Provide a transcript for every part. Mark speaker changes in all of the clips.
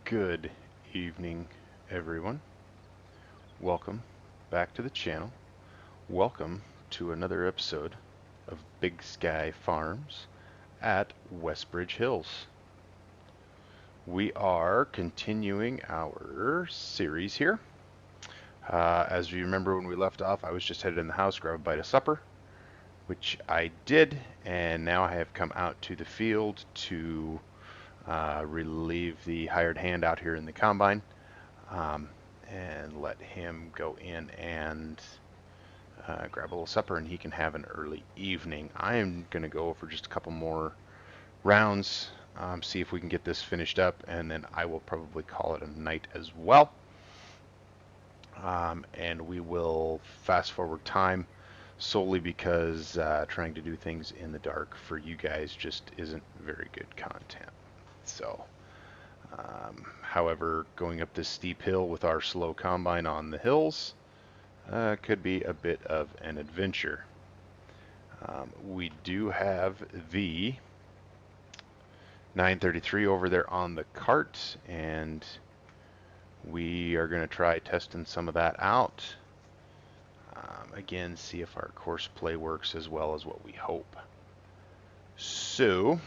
Speaker 1: Good evening, everyone. Welcome back to the channel. Welcome to another episode of Big Sky Farms at Westbridge Hills. We are continuing our series here. As you remember when we left off, I was just headed in the house, grab a bite of supper, which I did, and now I have come out to the field to relieve the hired hand out here in the combine. And let him go in and grab a little supper, and he can have an early evening. I am going to go for just a couple more rounds, see if we can get this finished up, and then I will probably call it a night as well. And we will fast forward time solely because trying to do things in the dark for you guys just isn't very good content. So however, going up this steep hill with our slow combine on the hills could be a bit of an adventure. We do have the 933 over there on the cart, and we are going to try testing some of that out. Again, see if our course play works as well as what we hope. So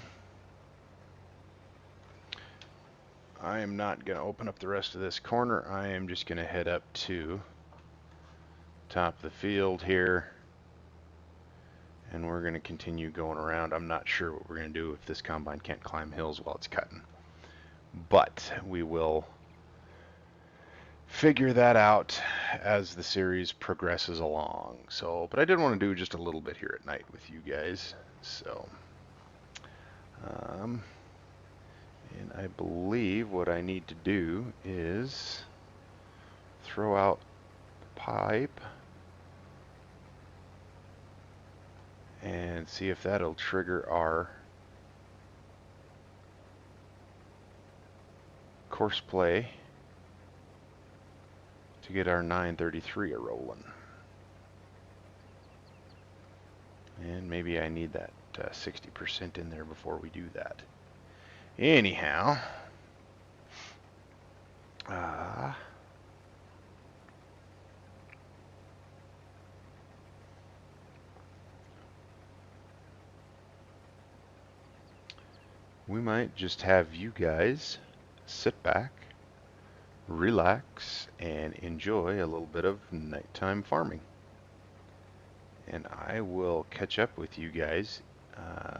Speaker 1: I am not going to open up the rest of this corner. I am just going to head up to top of the field here, and we're going to continue going around. I'm not sure what we're going to do if this combine can't climb hills while it's cutting, but we will figure that out as the series progresses along. So, but I did want to do just a little bit here at night with you guys. So, and I believe what I need to do is throw out the pipe and see if that'll trigger our course play to get our 933 a rolling. And maybe I need that 60% in there before we do that. Anyhow, we might just have you guys sit back, relax, and enjoy a little bit of nighttime farming. And I will catch up with you guys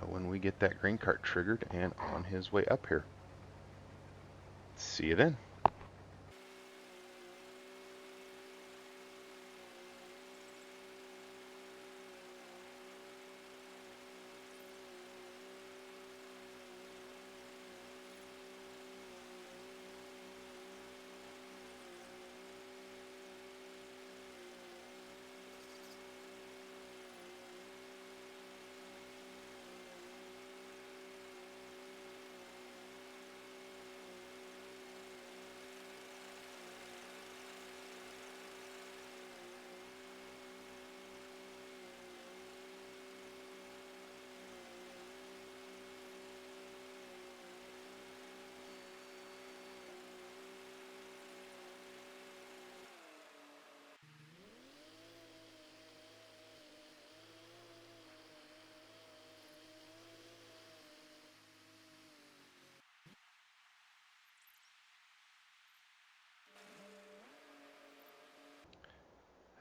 Speaker 1: when we get that grain cart triggered and on his way up here. See you then.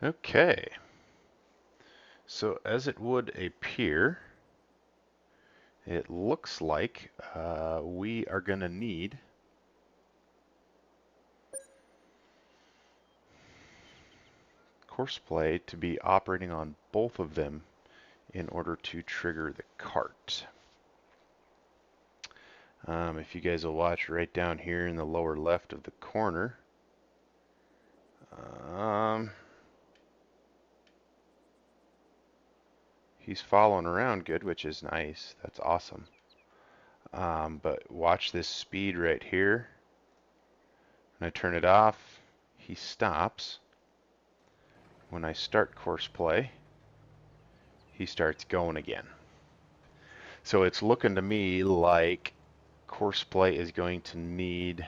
Speaker 1: Okay, so as it would appear, it looks like we are going to need course play to be operating on both of them in order to trigger the cart. If you guys will watch right down here in the lower left of the corner, he's following around good, which is nice. That's awesome. But watch this speed right here. When I turn it off, he stops. When I start course play, he starts going again. So it's looking to me like course play is going to need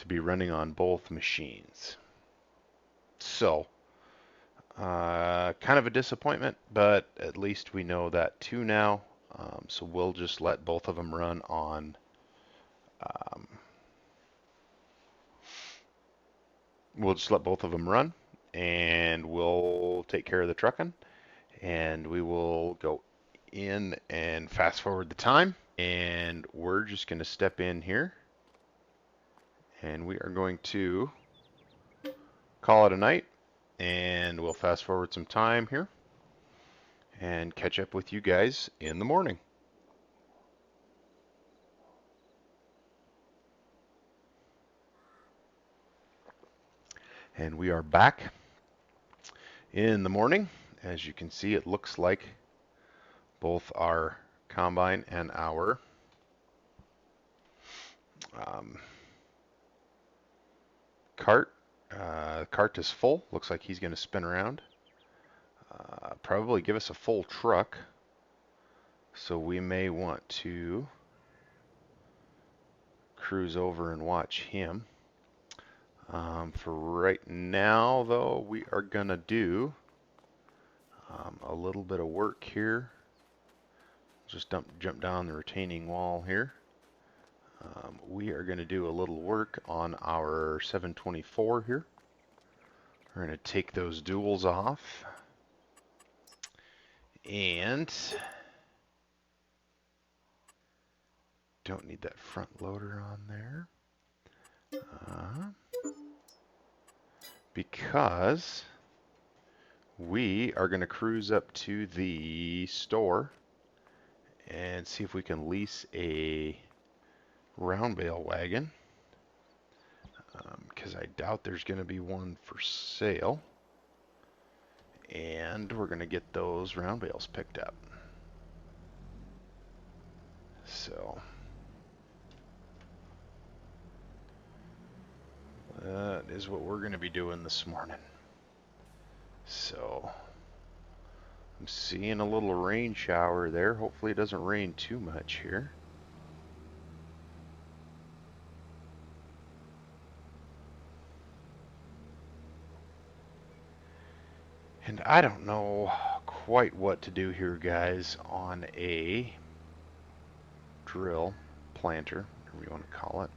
Speaker 1: to be running on both machines. So, kind of a disappointment, but at least we know that too now. So we'll just let both of them run on. Um, we'll just let both of them run, and we'll take care of the trucking, and we will go in and fast forward the time, and we're just going to step in here, and we are going to call it a night, and we'll fast forward some time here and catch up with you guys in the morning. And we are back in the morning. As you can see, it looks like both our combine and our um, cart is full. Looks like he's going to spin around. Probably give us a full truck. So we may want to cruise over and watch him. For right now, though, we are going to do a little bit of work here. Just jump down the retaining wall here. We are going to do a little work on our 724 here. We're going to take those duals off. And don't need that front loader on there. Because we are going to cruise up to the store and see if we can lease a round bale wagon. Because I doubt there's going to be one for sale. And we're going to get those round bales picked up. So that is what we're going to be doing this morning. So I'm seeing a little rain shower there. Hopefully it doesn't rain too much here. And I don't know quite what to do here, guys, on a drill planter, whatever you want to call it.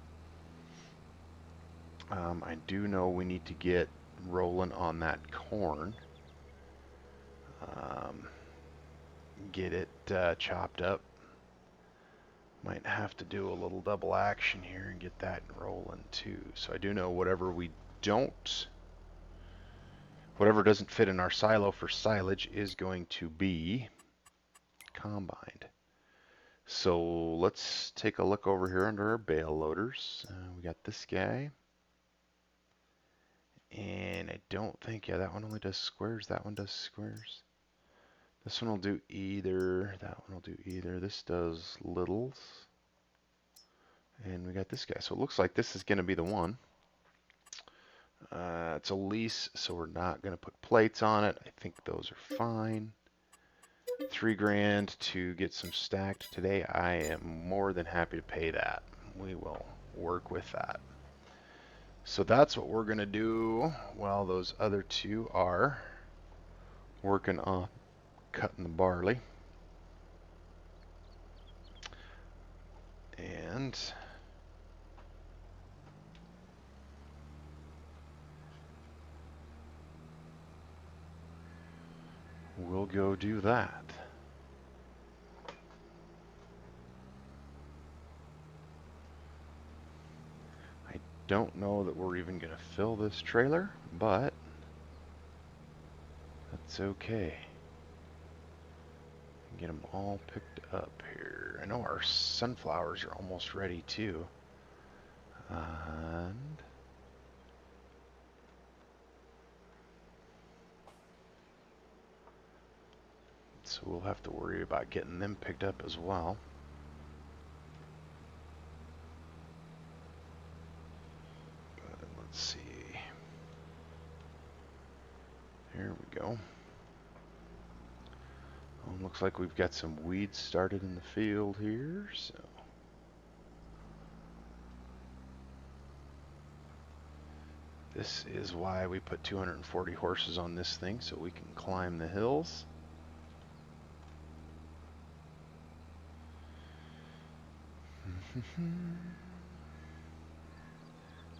Speaker 1: I do know we need to get rolling on that corn. Get it chopped up. Might have to do a little double action here and get that rolling too. So I do know whatever doesn't fit in our silo for silage is going to be combined. So let's take a look over here under our bale loaders. We got this guy. And I don't think, yeah, that one only does squares. That one does squares. This one will do either. That one will do either. This does littles. And we got this guy. So it looks like this is going to be the one. It's a lease, so we're not going to put plates on it. I think those are fine. $3,000 to get some stacked today. I am more than happy to pay that. We will work with that. So that's what we're going to do while those other two are working on cutting the barley. And we'll go do that. I don't know that we're even going to fill this trailer, but that's okay. Get them all picked up here. I know our sunflowers are almost ready too. And so we'll have to worry about getting them picked up as well. But let's see. Here we go. Looks like we've got some weeds started in the field here, so This is why we put 240 horses on this thing, so we can climb the hills.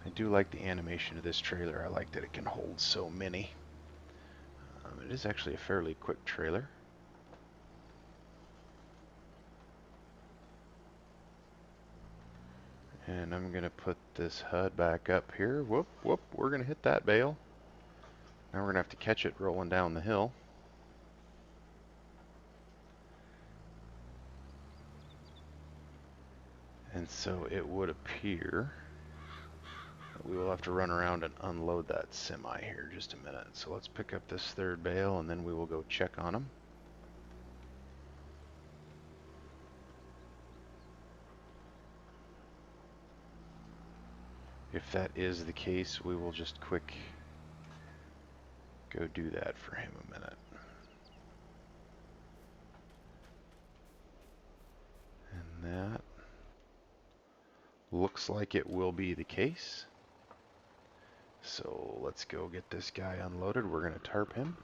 Speaker 1: I do like the animation of this trailer. I like that it can hold so many. It is actually a fairly quick trailer. And I'm going to put this HUD back up here. Whoop, whoop, we're going to hit that bale. Now we're going to have to catch it rolling down the hill. And so it would appear that we will have to run around and unload that semi here in just a minute. So let's pick up this third bale and then we will go check on them. If that is the case, we will just quick go do that for him a minute. And that looks like it will be the case. So let's go get this guy unloaded. We're going to tarp him.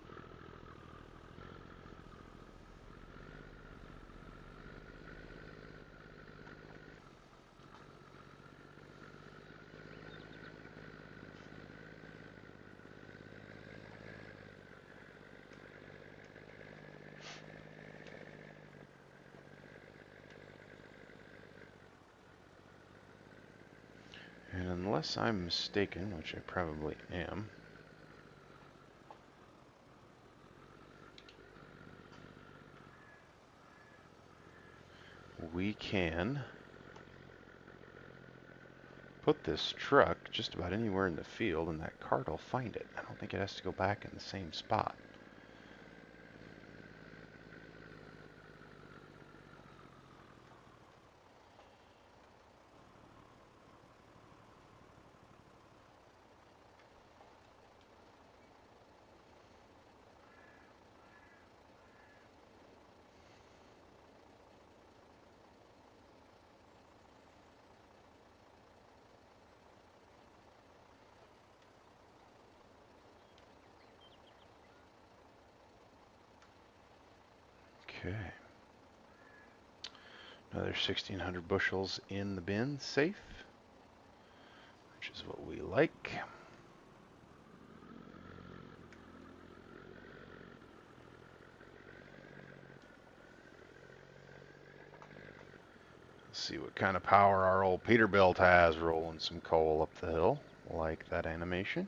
Speaker 1: And unless I'm mistaken, which I probably am, we can put this truck just about anywhere in the field and that cart will find it. I don't think it has to go back in the same spot. Okay. Another 1,600 bushels in the bin, safe, which is what we like. Let's see what kind of power our old Peterbilt has rolling some coal up the hill. Like that animation.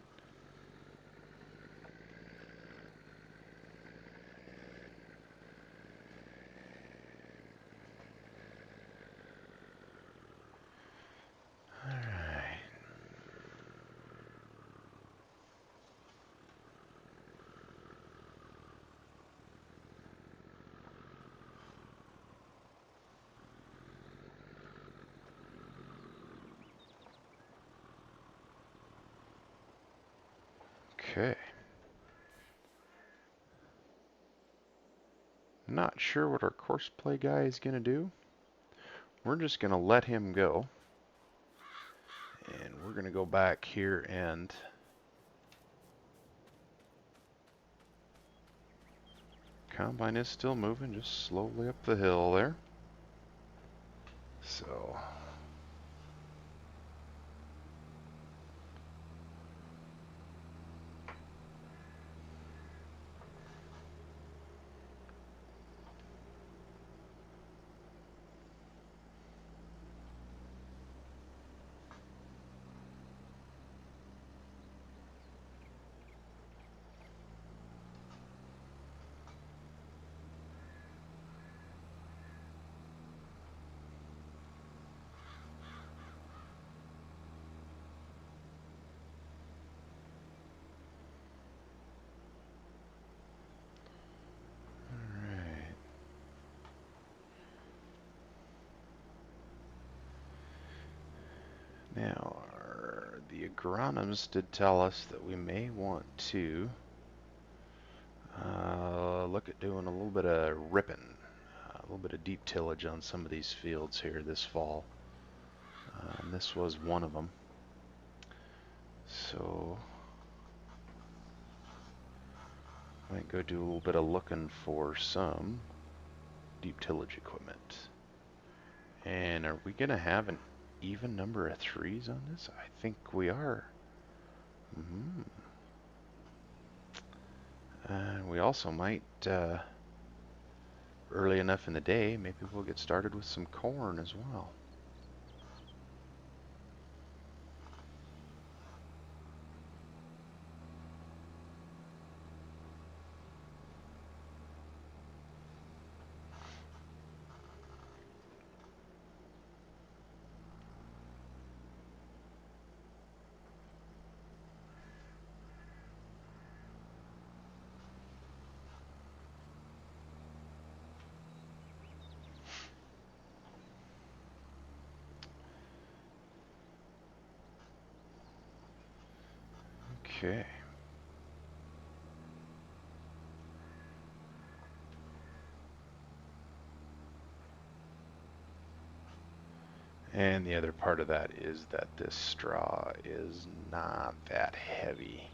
Speaker 1: Okay. Not sure what our course play guy is going to do. We're just going to let him go. And we're going to go back here and combine is still moving just slowly up the hill there. So now, the agronomists did tell us that we may want to look at doing a little bit of ripping, a little bit of deep tillage on some of these fields here this fall. And this was one of them. So Might go do a little bit of looking for some deep tillage equipment. And are we going to have an even number of threes on this? I think we are. And we also might, early enough in the day, maybe we'll get started with some corn as well. Okay. And the other part of that is that this straw is not that heavy.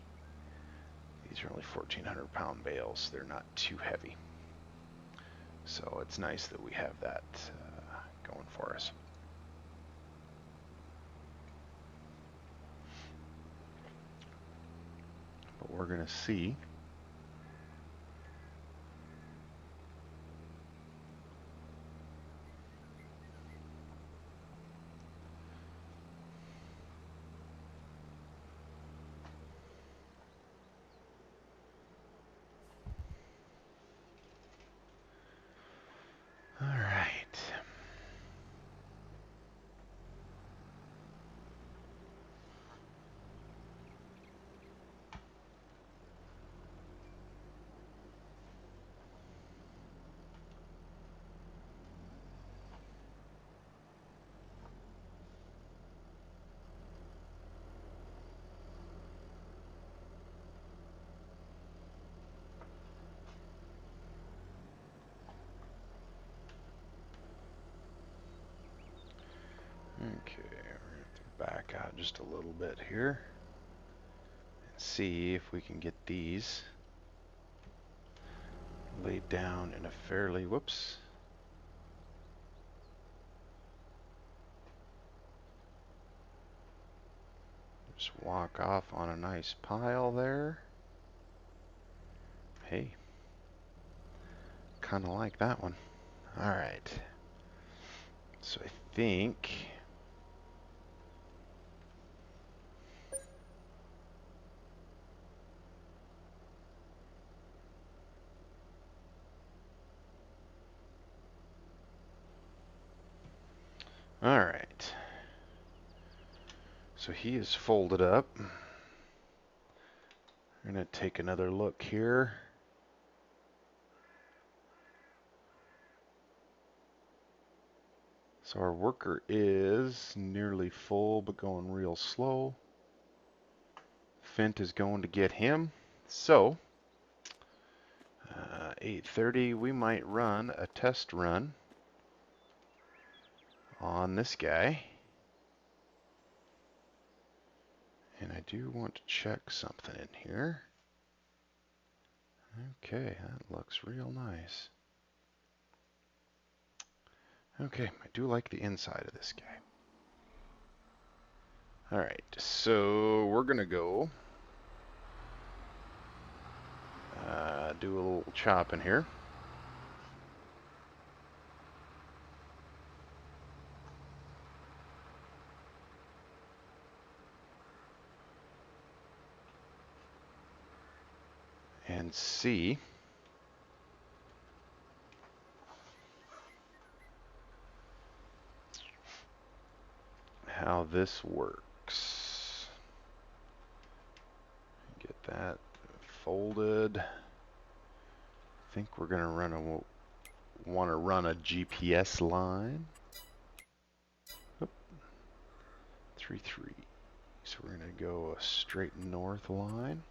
Speaker 1: These are only 1,400-pound bales. They're not too heavy. So it's nice that we have that going for us. But we're going to see. All right. Okay, we're going to have to back out just a little bit here and see if we can get these laid down in a fairly, whoops. Just walk off on a nice pile there. Hey, kind of like that one. All right. So I think all right. So he is folded up. We're going to take another look here. So our worker is nearly full, but going real slow. Fint is going to get him. So, 8:30, we might run a test run on this guy. And I do want to check something in here. Okay, that looks real nice. Okay, I do like the inside of this guy. Alright, so we're going to go do a little chopping here. And see how this works. Get that folded. I think we're going to want to run a GPS line. 3-3. So we're going to go a straight north line.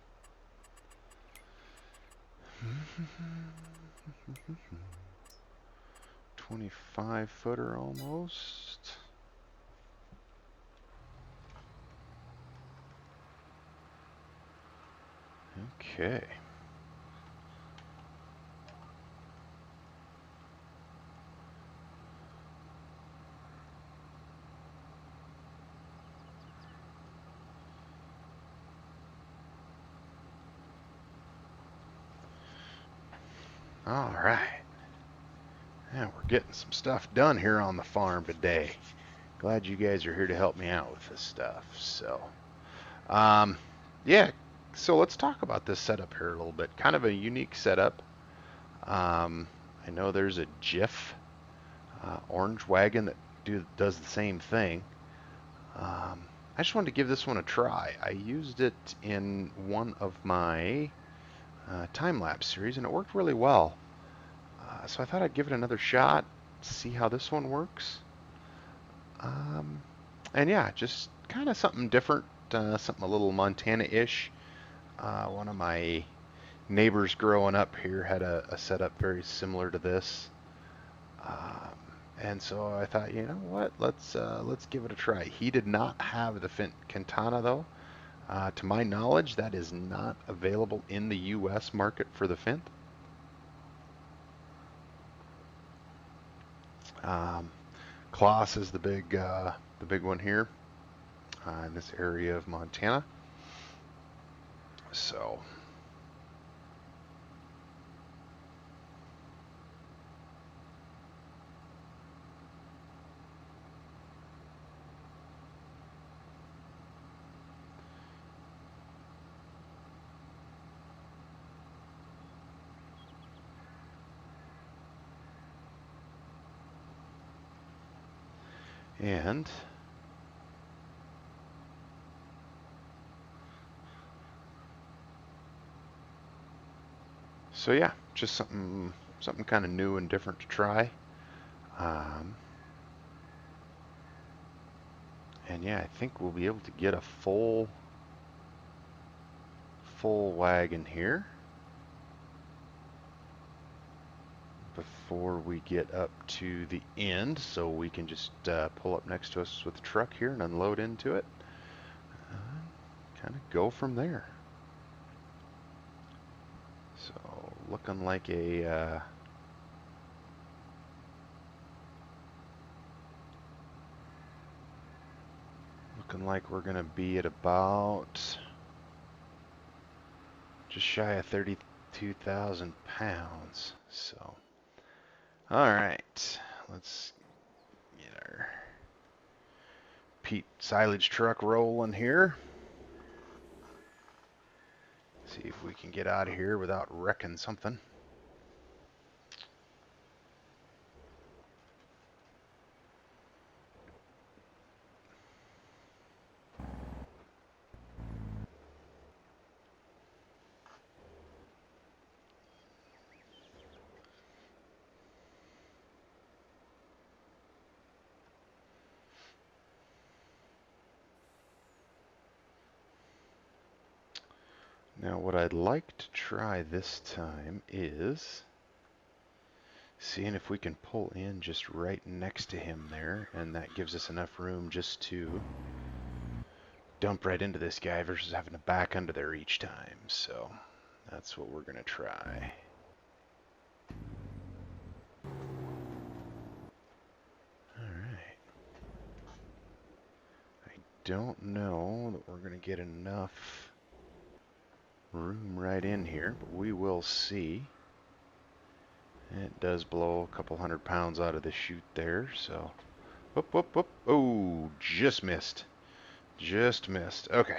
Speaker 1: 25-footer almost. Okay. All right. Yeah, we're getting some stuff done here on the farm today. Glad you guys are here to help me out with this stuff. So, um, yeah, so let's talk about this setup here a little bit. Kind of a unique setup. Um, I know there's a GIF orange wagon that does the same thing. I just wanted to give this one a try. I used it in one of my time-lapse series, and it worked really well. So I thought I'd give it another shot, see how this one works. Um, and yeah, just kind of something different, something a little Montana-ish. One of my neighbors growing up here had a setup very similar to this. Um, and so I thought, you know what, let's give it a try. He did not have the Fendt Quintana though. To my knowledge, that is not available in the U.S. market for the Fendt. Um, Kloss is the big one here in this area of Montana. So, and so yeah, just something kind of new and different to try. Um, and yeah, I think we'll be able to get a full wagon here before we get up to the end, so we can just pull up next to us with the truck here and unload into it. Kind of go from there. So looking like looking like we're gonna be at about just shy of 32,000 pounds. So, all right, let's get our peat silage truck rolling here. See if we can get out of here without wrecking something. Now what I'd like to try this time is seeing if we can pull in just right next to him there, and that gives us enough room just to dump right into this guy versus having to back under there each time. So that's what we're gonna try. Alright. I don't know that we're gonna get enough room right in here, but we will see. It does blow a couple 100 pounds out of the chute there, so whoop whoop whoop. Oh, just missed. Just missed. Okay.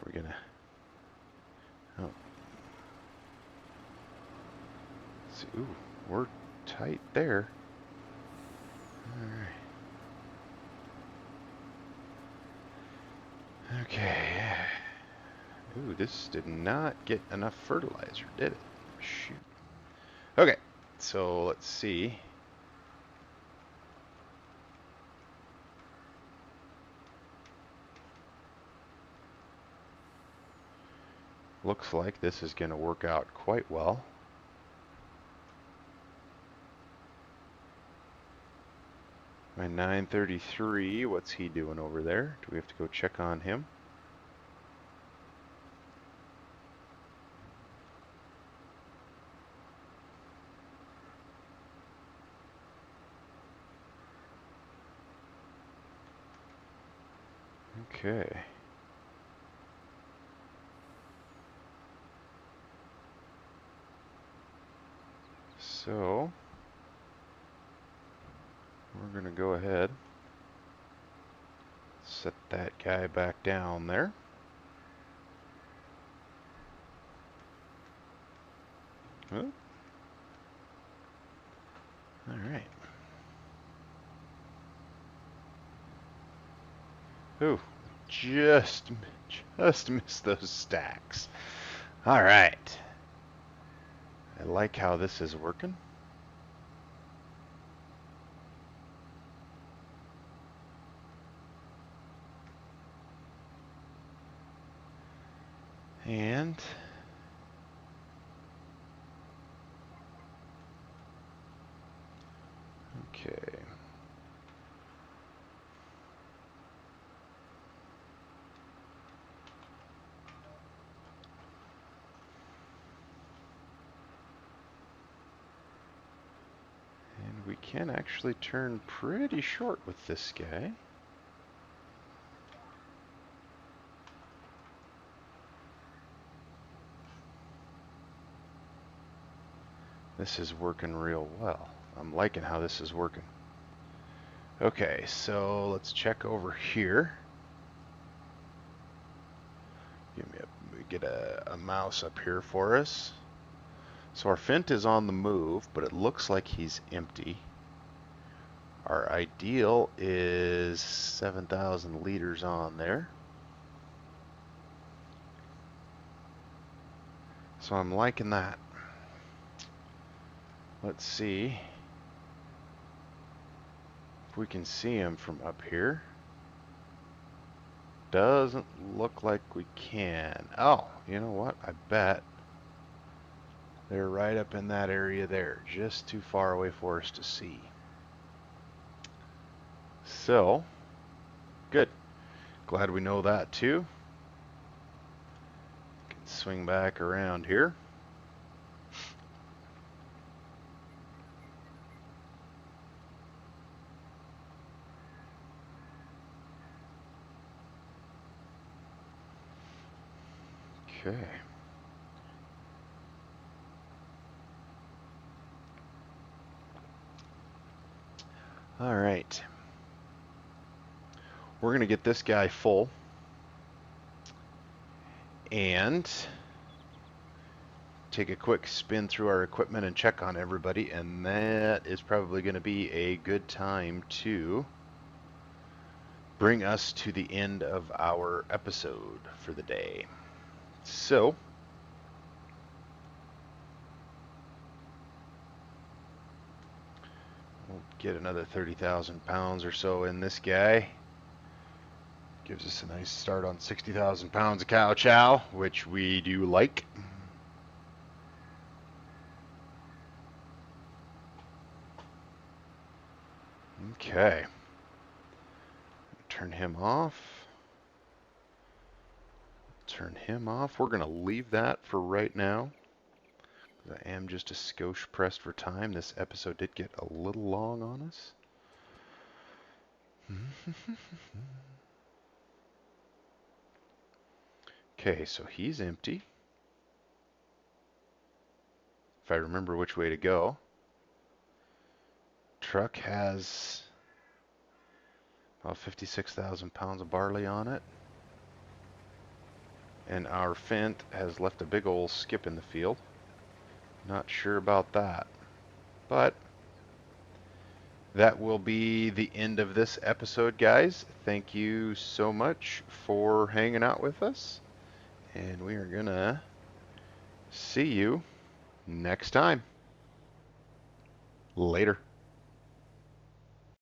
Speaker 1: We're gonna oh, let's see. Ooh, we're tight there. Alright. Okay. Ooh, this did not get enough fertilizer, did it? Shoot. Okay, so let's see. Looks like this is going to work out quite well. My 933, what's he doing over there? Do we have to go check on him? Okay. So we're going to go ahead, set that guy back down there. Oh. All right. Ooh, just missed those stacks. All right. I like how this is working. And okay. And we can actually turn pretty short with this guy. This is working real well. I'm liking how this is working. Okay, so let's check over here. Get a mouse up here for us. So our Fint is on the move, but it looks like he's empty. Our ideal is 7,000 liters on there. So I'm liking that. Let's see if we can see him from up here. Doesn't look like we can. Oh, you know what? I bet they're right up in that area there, just too far away for us to see. So, good. Glad we know that too. Can swing back around here. Okay. All right. We're going to get this guy full and take a quick spin through our equipment and check on everybody, and that is probably going to be a good time to bring us to the end of our episode for the day. So, we'll get another 30,000 pounds or so in this guy. Gives us a nice start on 60,000 pounds of cow chow, which we do like. Okay. Turn him off. Turn him off. We're going to leave that for right now. I am just a skosh pressed for time. This episode did get a little long on us. Okay, so he's empty. If I remember which way to go. Truck has about 56,000 pounds of barley on it. And our Fint has left a big old skip in the field. Not sure about that. But that will be the end of this episode, guys. Thank you so much for hanging out with us. And we are going to see you next time. Later.